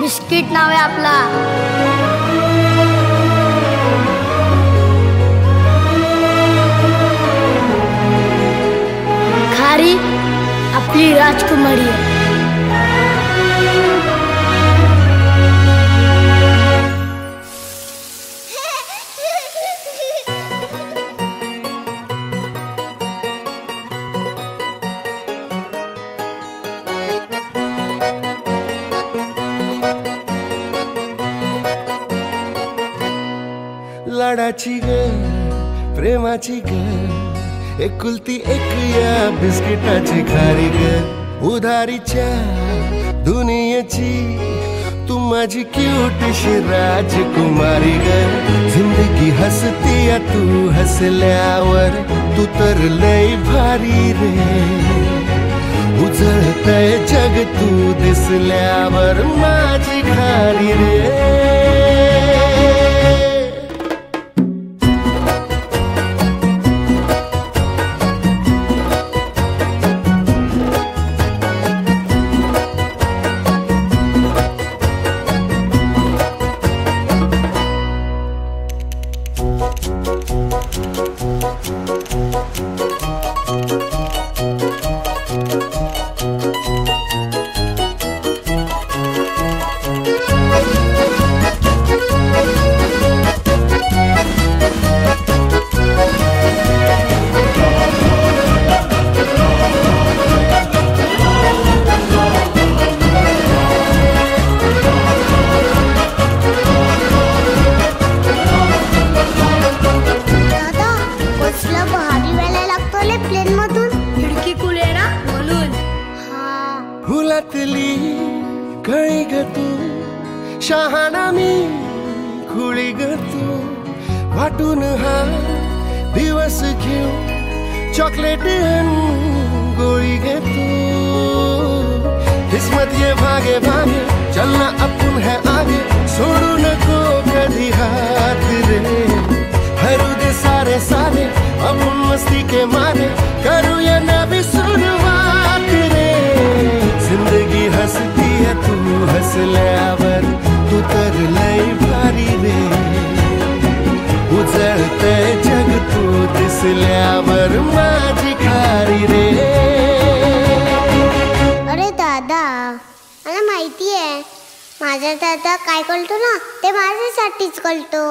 Biscuit नाव आहे आपला। खारी आपली राजकुमारी आहे। लाडाची ग प्रेमाची ग एकुलती एक या बिस्किटाची खारी ग उधारीच्या दुनियेची तू माझी क्यूटशी राजकुमारी ग जिंदगी हसती या तू हसल्यावर तू तर लय भारी रे उजळतय जग तू दिसल्यावर माझी खारी रे। फुलातली कळी ग तू शहाणा मी खुळी ग तू वाटून हा दिवस घेऊ चॉकलेट गोळी ग तू किस्मत ये भागे भागे चलना अपन है आगे छोड़ू नको कभी हाथ रे हरू दे सारे सारे अपन मस्ती के मारे करूँ या नवी शुरुआत रे जिंदगी हसती है तू हसल्यावर तू तर लय भारी रे उजळते जग तू दिसल्यावर माझी खारी रे। अरे दादा मला माहिती आहे माझा दादा काय करतो ना ते माझ्यासाठीच करतो।